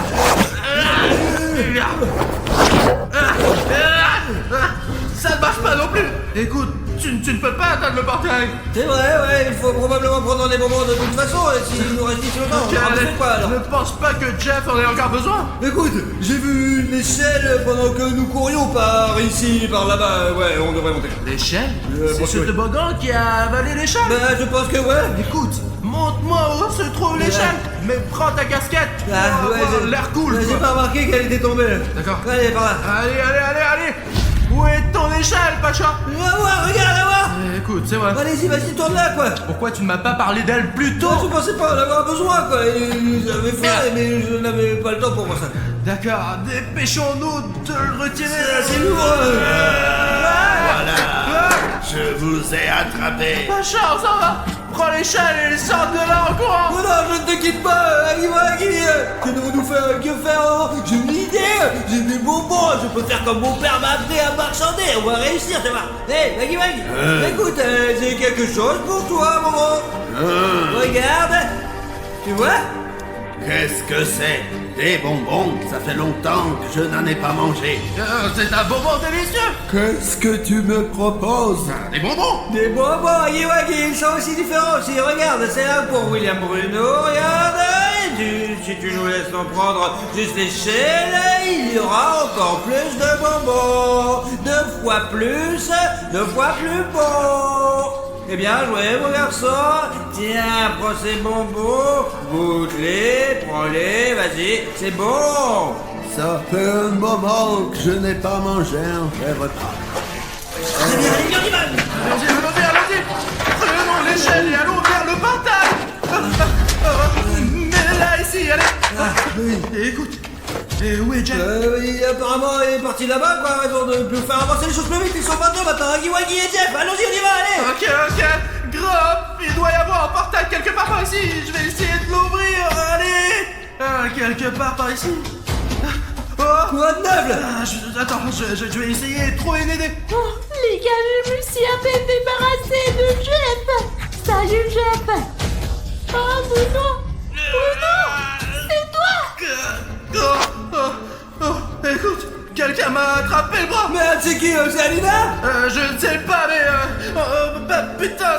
Ça ne marche pas non plus. Écoute, tu ne peux pas atteindre le portail. C'est vrai, ouais, il faut probablement prendre des moments de toute façon, et s'il nous reste ici longtemps, on ne fait pas alors. Je ne pense pas que Jeff en ait encore besoin. Écoute, j'ai vu une échelle pendant que nous courions par ici, par là-bas, ouais, on devrait monter. L'échelle? C'est bon, ce oui. toboggan qui a avalé l'échelle. Bah, je pense que ouais. Écoute, montre-moi où se trouve l'échelle. Mais prends ta casquette. Ah, pour ouais, avoir j'ai- l'air cool. J'ai quoi. pas remarqué qu'elle était tombée. D'accord. Allez, par là. Allez. Où est ton échelle, Pacha? Va voir, regarde, va voir. Écoute, c'est vrai. Allez-y, vas-y, tourne là, quoi. Pourquoi tu ne m'as pas parlé d'elle plus tôt? Je pensais pas en avoir besoin, quoi. J'avais faim, mais je n'avais pas le temps pour moi ça. D'accord, dépêchons-nous de le retirer. C'est lourd. Voilà. Je vous ai attrapé. Pacha, on s'en va. Prends l'échelle et sors de là en courant. Oh non, je ne te quitte pas, Hagiwagi. Que devons-nous faire? Que faire? J'ai une idée. J'ai des bonbons. Je peux faire comme mon père m'a appris à marchander. On va réussir, tu vois. Hé, Hagiwagi. Écoute, j'ai quelque chose pour toi, maman. Regarde. Tu vois? Qu'est-ce que c'est? Des bonbons? Ça fait longtemps que je n'en ai pas mangé. C'est un bonbon délicieux. Qu'est-ce que tu me proposes? Des bonbons. Des bonbons, Hagiwagi, ils sont aussi différents aussi. Regarde, c'est un pour William Bruno. Regarde, et Si tu nous laisses en prendre juste l'échelle, il y aura encore plus de bonbons. 2 fois plus beau. Eh bien, joué, mon garçon. Tiens, prends ces bonbons, goûte-les, prends-les, vas-y, c'est bon. Ça fait un moment que je n'ai pas mangé un vrai repas. Très bien, allez, on y va. Allons-y. Prenons l'échelle et allons vers le portail. Mais là, ici, allez. Écoute, où est Jack? Apparemment, il est parti là-bas, quoi, raison de plus faire avancer les choses plus vite. Ils sont 22 maintenant, Huggy Wuggy et Jeff. Allons-y, on y va, allez. Ok. Grave, il doit y avoir un portail quelque part par ici. Je vais essayer de l'ouvrir. Allez. Quelque part par ici. Oh. Quoi de neuf, là? Attends, je vais essayer de trouver une idée. Oh, les gars, je me suis à peine débarrassée de Jeff. Salut, Jeff. Oh, Bruno, c'est toi. Écoute, quelqu'un m'a attrapé le bras. Merde, c'est qui, c'est Alina? Je ne sais pas, mais putain.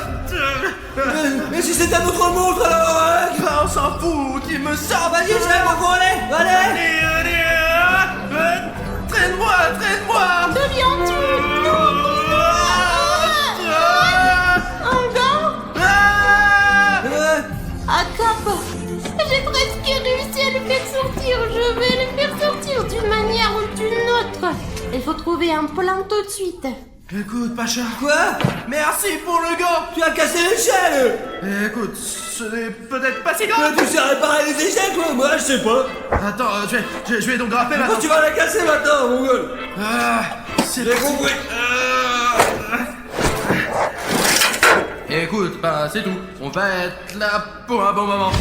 Mais si c'est un autre monstre, alors, On s'en fout, qui me sort. Vas-y, Jeff, on va aller. Allez. Traîne-moi. Deviens-tu encore? Ah, Cap, j'ai presque réussi à le faire sortir. Je vais le faire sortir d'une manière ou d'une autre. Il faut trouver un plan tout de suite. Écoute, Pacha. Quoi? Merci pour le gant. Tu as cassé l'échelle. Écoute, ce n'est peut-être pas si grave. Tu sais réparer les échelles, toi? Moi, je sais pas. Attends, je vais donc grimper Pourquoi maintenant. tu vas la casser maintenant, mon gueule? C'est J'ai compris. Écoute, c'est tout. On va être là pour un bon moment.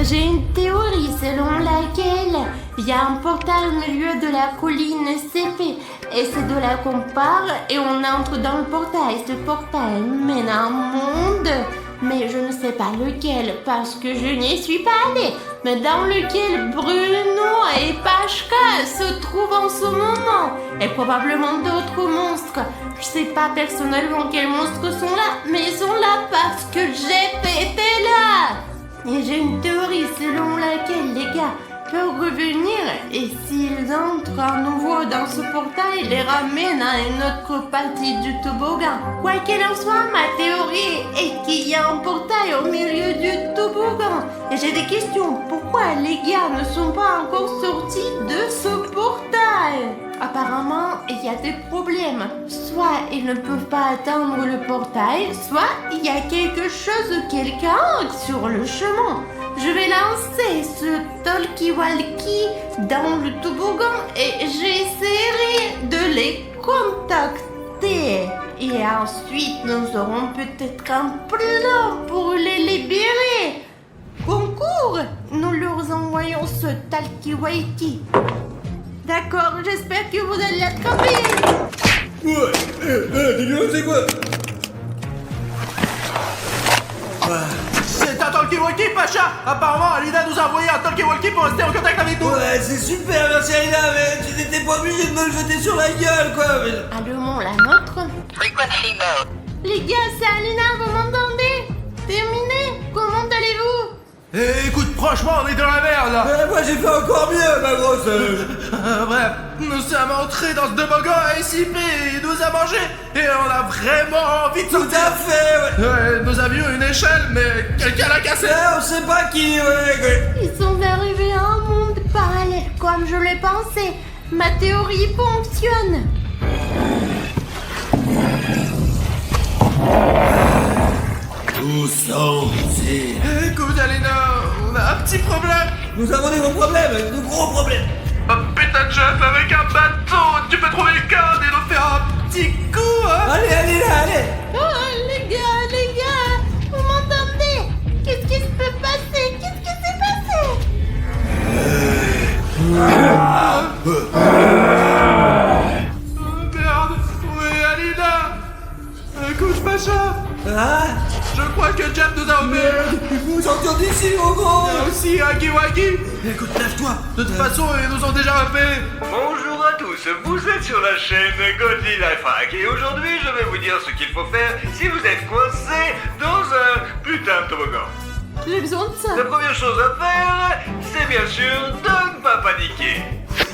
J'ai une théorie selon laquelle il y a un portail au milieu de la colline CP. Et c'est de là qu'on part et on entre dans le portail. Ce portail mène à un monde, mais je ne sais pas lequel parce que je n'y suis pas allée. Mais dans lequel Bruno et Pashka se trouvent en ce moment. Et probablement d'autres monstres. Je sais pas personnellement quels monstres sont là, mais ils sont là parce que Jeff était là. Et j'ai une théorie selon laquelle les gars peuvent revenir et s'ils entrent à nouveau dans ce portail, les ramène à une autre partie du toboggan. Quoi qu'il en soit, ma théorie est qu'il y a un portail au milieu du toboggan. Et j'ai des questions. Pourquoi les gars ne sont pas encore sortis de ce portail? Apparemment, il y a des problèmes. Soit ils ne peuvent pas atteindre le portail, soit il y a quelque chose ou quelqu'un sur le chemin. Je vais lancer ce talkie-walkie dans le toboggan et j'essaierai de les contacter. Et ensuite, nous aurons peut-être un plan pour les libérer. Concours, nous leur envoyons ce talkie-walkie. D'accord, j'espère que vous allez l'attraper. Ouais, c'est quoi? C'est un talkie-walkie, Pacha. Apparemment, Alina nous a envoyé un talkie-walkie pour rester en contact avec nous. Ouais, c'est super, merci Alina, mais tu n'étais pas obligé de me le jeter sur la gueule, quoi. Allumons la nôtre. Les gars, c'est Alina, vous m'entendez? Terminé? Comment allez-vous? Écoute, franchement, on est dans la merde là. Moi j'ai fait encore mieux, ma grosse. Bref, nous sommes entrés dans ce toboggan SCP, il nous a mangé et on a vraiment envie de Tout sortir. à fait, ouais. Nous avions une échelle, mais quelqu'un l'a cassée. On sait pas qui, ouais. Ils sont arrivés à un monde parallèle, comme je le pensais. Ma théorie fonctionne. Où sont-ils? Écoute, Alina, on a un petit problème. Nous avons des gros problèmes, de gros problèmes. Un putain de chef avec un bateau. Tu peux trouver le cadre et nous faire un petit coup, hein? Allez, là, allez. Oh, les gars, vous m'entendez? Qu'est-ce qui se peut passer? Qu'est-ce qui s'est passé? Merde, où est Alina? Écoute, Pacha, Ah, je crois que Jeff nous a opéré. il faut sortir d'ici, mon gros. Il y a aussi Huggy Wuggy. Écoute, lâche-toi. De toute façon, ils nous ont déjà repérés. Bonjour à tous, vous êtes sur la chaîne Godly Life Hack et aujourd'hui je vais vous dire ce qu'il faut faire si vous êtes coincé dans un putain de toboggan. J'ai besoin de ça. La première chose à faire, c'est bien sûr de ne pas paniquer.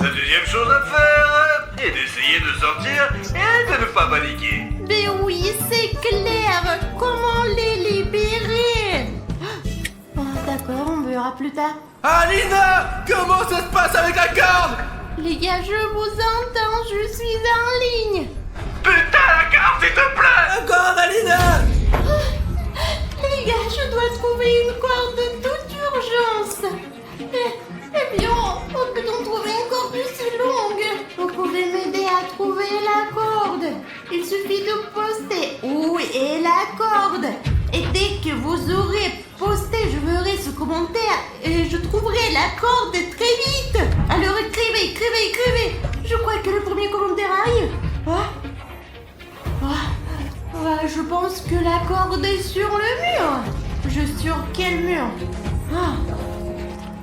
La deuxième chose à faire est d'essayer de sortir et de ne pas paniquer. Mais oui, c'est clair. Comment les libérer? Oh, d'accord, on verra plus tard. Alina, comment ça se passe avec la corde? Les gars, je vous entends, je suis en ligne. Putain, la carte, s'il te plaît! Encore, Alina! Les gars, je dois trouver une corde de toute urgence. Eh bien, peut-on trouver une corde aussi longue? Vous pouvez m'aider à trouver la corde. Il suffit de poster où est la corde. Et dès que vous aurez posté, je verrai ce commentaire et je trouverai la corde très vite. Alors écrivez, écrivez, écrivez. Je crois que le premier commentaire arrive. Ouais, je pense que la corde est sur le mur. Sur quel mur?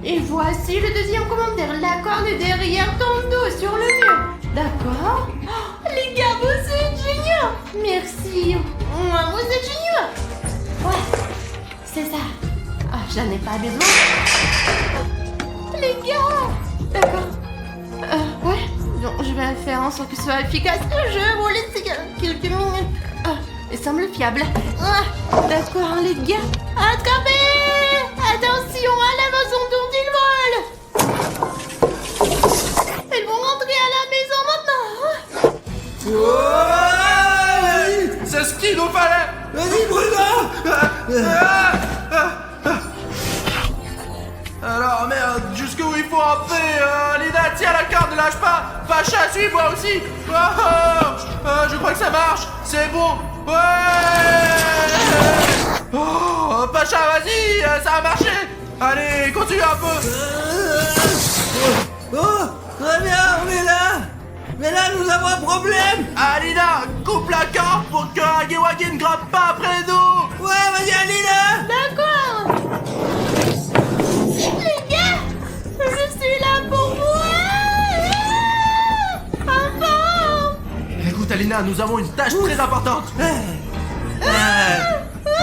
Et voici le deuxième commentaire. La corde est derrière ton dos, sur le mur. D'accord. Les gars, vous êtes géniaux. Merci. Vous êtes géniaux. Ouais, c'est ça. J'en ai pas besoin. Les gars. D'accord. Ouais. Donc, je vais faire en sorte que ce soit efficace. Je vous laisse quelques minutes. Il semble fiable. D'accord, les gars. Attrapez! Attention à la maison dont ils volent. Ils vont rentrer à la maison maintenant. Ouais! C'est ce qu'il nous fallait. Vas-y, Bruno! Alors merde, jusqu'où il faut entrer? Alina, tiens la carte, ne lâche pas. Pacha, suis-moi aussi. Je crois que ça marche. C'est bon. Ouais. Oh, Pacha, vas-y, ça a marché. Allez, continue un peu. Oh, très bien, on est là! Mais là, nous avons un problème! Alina, coupe la corde pour que Hagiwagi ne grimpe pas après nous. Ouais, vas-y, Alina! D'accord. Les gars, je suis là pour vous. Enfin. Écoute Alina, nous avons une tâche très importante.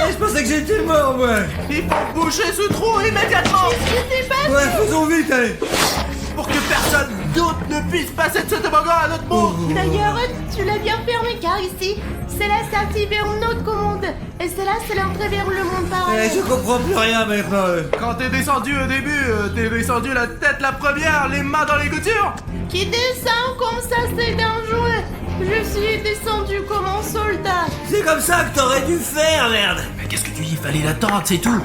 Je pensais que j'étais mort, moi! Il faut boucher ce trou immédiatement. Je sais pas. Ouais, faisons vite, allez! Pour que personne d'autre ne puisse passer de ce toboggan à notre mot. D'ailleurs, tu l'as bien fermé car ici, c'est la sortie vers notre commande. Et celle-là, c'est l'entrée vers le monde parallèle. Je comprends plus rien maintenant. Quand t'es descendu au début, t'es descendu la tête la première, les mains dans les coutures. Qui descend comme ça, c'est dangereux. Je suis descendu comme un soldat. C'est comme ça que t'aurais dû faire, merde! Mais qu'est-ce que tu dis? Il fallait l'attendre, c'est tout.